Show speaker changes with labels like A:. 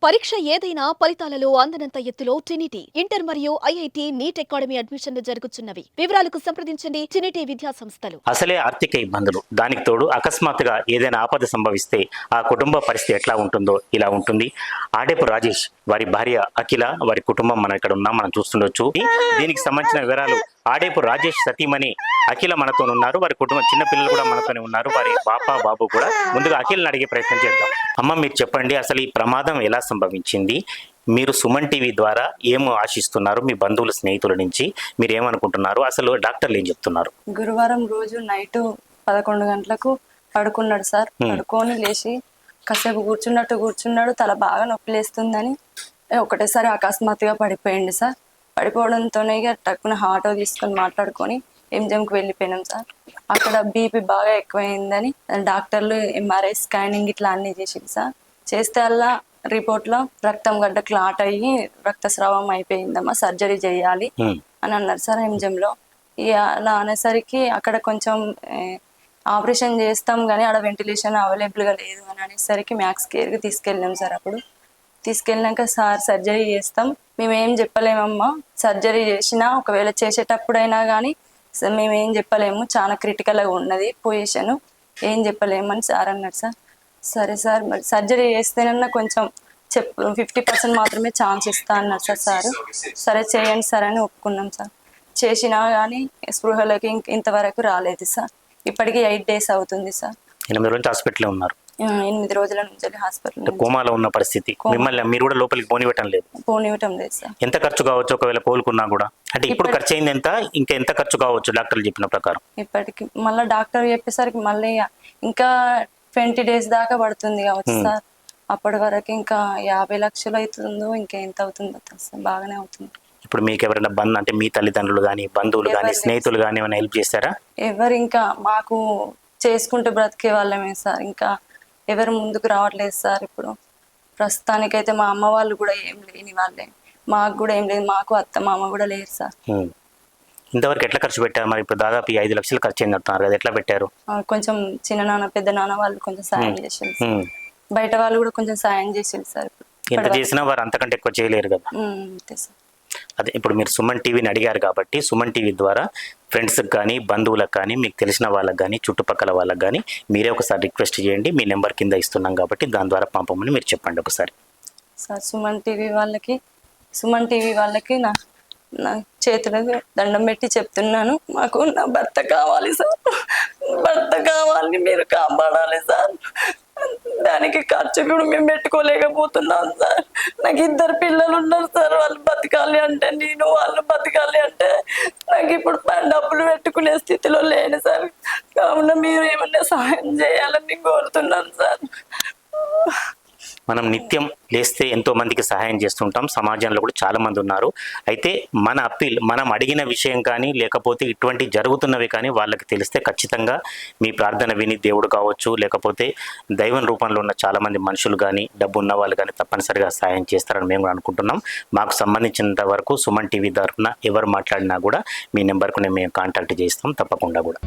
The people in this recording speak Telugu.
A: పరీక్ష ఏదైనా ఫలితాలలో అందనంత ఎత్తులో ట్రినిటీ ఇంటర్ మరియు ఐఐటి నీట్ అకాడమీ అడ్మిషన్లు జరుగుతున్నవి. వివరాలకు సంప్రదించండి ట్రినిటీ విద్యా సంస్థలు.
B: అసలే ఆర్థిక ఇబ్బందులు, దానికి తోడు అకస్మాత్తుగా ఏదైనా ఆపద సంభవిస్తే ఆ కుటుంబ పరిస్థితి ఎట్లా ఉంటుందో ఇలా ఉంటుంది. ఆడేపు రాజేష్, వారి భార్య అఖిల, వారి కుటుంబం మనం ఇక్కడ ఉన్నాం, మనం చూస్తుండొచ్చు. దీనికి సంబంధించిన వివరాలు ఆడేపు రాజేష్ సతీమణి అఖిల మనతో ఉన్నారు. వారి కుటుంబం చిన్న పిల్లలు కూడా మనతోనే ఉన్నారు, వారి పాప బాబు కూడా. ముందుగా అఖిల్ని అడిగే ప్రయత్నం చేద్దాం. అమ్మ, మీరు చెప్పండి, అసలు ఈ ప్రమాదం ఎలా సంభవించింది? మీరు సుమన్ టీవీ ద్వారా ఏం ఆశిస్తున్నారు? మీ బంధువుల స్నేహితుల నుంచి మీరు ఏమనుకుంటున్నారు? అసలు డాక్టర్లు ఏం చెప్తున్నారు?
C: గురువారం రోజు నైట్ 11 గంటలకు పడుకున్నాడు సార్. పడుకొని లేచి కాసేపు కూర్చున్నాడు. తల బాగా నొప్పి లేస్తుందని ఒకటేసారి అకస్మాత్తుగా పడిపోయింది సార్. పడిపోవడంతోనే టక్కున ఆటో తీసుకొని మాట్లాడుకొని ఎంజిఎంకి వెళ్ళిపోయినాం సార్. అక్కడ బీపీ బాగా ఎక్కువైందని డాక్టర్లు ఎంఆర్ఐ స్కానింగ్ ఇట్లా అన్ని చేసింది సార్. చేస్తే అలా రిపోర్ట్లో రక్తం గడ్డ క్లాట్ అయ్యి రక్తస్రావం అయిపోయిందమ్మా, సర్జరీ చేయాలి అని అన్నారు సార్ ఎంజిఎంలో. అలా అనేసరికి అక్కడ కొంచెం ఆపరేషన్ చేస్తాం కానీ ఆడ వెంటిలేషన్ అవైలబుల్గా లేదు అని అనేసరికి మ్యాక్స్ కేర్కి తీసుకెళ్ళాం సార్. అప్పుడు తీసుకెళ్ళినాక సార్ సర్జరీ చేస్తాం, మేమేం చెప్పలేమమ్మా, సర్జరీ చేసినా ఒకవేళ చేసేటప్పుడైనా కానీ మేమేం చెప్పలేము, చాలా క్రిటికల్గా ఉన్నది పొజిషన్, ఏం చెప్పలేమని సార్ అన్నాడు సార్. సరే సార్, మరి సర్జరీ చేస్తేనన్నా కొంచెం 50% మాత్రమే ఛాన్స్ ఇస్తా అన్నారు సార్. సరే చేయండి సార్ అని ఒప్పుకున్నాం సార్. చేసినా కానీ స్పృహలోకి ఇంతవరకు రాలేదు సార్. ఇప్పటికీ 8 days అవుతుంది సార్.
B: 8 రోజులు హాస్పిటల్లో ఉన్నారు.
C: 8 రోజుల నుంచి హాస్పిటల్,
B: కోమాలో ఉన్న పరిస్థితి. మిమ్మల్ని మీరు కూడా లోపలికి పోనివ్వటం లేదు
C: సార్.
B: ఎంత ఖర్చు కావచ్చు ఒకవేళ కోలుకున్నా కూడా? అంటే ఇప్పుడు ఖర్చు అయింది ఎంత, ఇంకా ఎంత ఖర్చు కావచ్చు డాక్టర్లు చెప్పిన ప్రకారం?
C: ఇప్పటికి మళ్ళీ డాక్టర్ చెప్పేసరికి మళ్ళీ ఇంకా 20 days దాకా పడుతుంది కావచ్చు సార్. అప్పటి వరకు ఇంకా 50 లక్షలు అవుతుందో ఇంకా ఎంత అవుతుందో సార్, బాగానే అవుతుంది.
B: ఇప్పుడు మీకు ఎవరైనా అంటే మీ తల్లిదండ్రులు కానీ, బంధువులు కానీ, స్నేహితులు కానీ ఏమైనా హెల్ప్ చేస్తారా?
C: ఎవరు ఇంకా మాకు చేసుకుంటూ బ్రతికే వాళ్ళమే సార్, ఇంకా ఎవరు ముందుకు రావట్లేదు సార్. ఇప్పుడు ప్రస్తుతానికైతే మా అమ్మ వాళ్ళు కూడా ఏం లేని వాళ్ళే, మాకు కూడా ఏం లేదు, మాకు అత్త మామ కూడా లేరు సార్.
B: ఇంతవరకు ఎట్లా ఖర్చు పెట్టారు? మరి ఇప్పుడు దాదాపు 5 లక్షలు ఖర్చు అయింది అంటున్నారు కదా, ఎట్లా పెట్టారు?
C: కొంచెం చిన్న నాన్న పెద్ద నాన్న వాళ్ళు కొంచెం సాయం చేసింది, బయట వాళ్ళు కూడా కొంచెం సాయం చేసింది సార్.
B: ఎంత చేసినా వారు అంతకంటే ఎక్కువ చేయలేరు కదా.
C: అంతే సార్.
B: అదే ఇప్పుడు మీరు సుమన్ టీవీని అడిగారు కాబట్టి సుమన్ టీవీ ద్వారా ఫ్రెండ్స్కి కానీ, బంధువులకు కానీ, మీకు తెలిసిన వాళ్ళకి కానీ, చుట్టుపక్కల వాళ్ళకి కానీ మీరే ఒకసారి రిక్వెస్ట్ చేయండి. మీ నెంబర్ కింద ఇస్తున్నాం కాబట్టి దాని ద్వారా పంపమని మీరు చెప్పండి ఒకసారి
C: సార్. సుమన్ టీవీ వాళ్ళకి నా చేతులకు దండం పెట్టి చెప్తున్నాను, మాకు నా భర్త కావాలి సార్, భర్త కావాలి, మీరు కాపాడాలి సార్. దానికి ఖర్చు కూడా మేము పెట్టుకోలేకపోతున్నాం సార్. నాకు 2 పిల్లలు ఉన్నారు సార్, వాళ్ళు బతకాలి అంటే వాళ్ళు బతకాలి అంటే నాకు ఇప్పుడు డబ్బులు పెట్టుకునే స్థితిలో లేను సార్. కావున మీరు ఏమన్నా సహాయం చేయాలని కోరుతున్నాను సార్.
B: మనం నిత్యం లేస్తే ఎంతో మందికి సహాయం చేస్తుంటాం, సమాజంలో కూడా చాలా మంది ఉన్నారు. అయితే మన అప్పీల్, మనం అడిగిన విషయం కానీ లేకపోతే ఇటువంటి జరుగుతున్నవి కానీ వాళ్ళకి తెలిస్తే ఖచ్చితంగా మీ ప్రార్థన విని దేవుడు కావచ్చు, లేకపోతే దైవం రూపంలో ఉన్న చాలా మంది మనుషులు కానీ, డబ్బు ఉన్న వాళ్ళు కానీ తప్పనిసరిగా సహాయం చేస్తారని మేము అనుకుంటున్నాం. మాకు సంబంధించినంత వరకు సుమన్ టీవీ తరఫున ఎవరు మాట్లాడినా కూడా మీ నెంబర్కు మేము కాంటాక్ట్ చేస్తాం తప్పకుండా కూడా.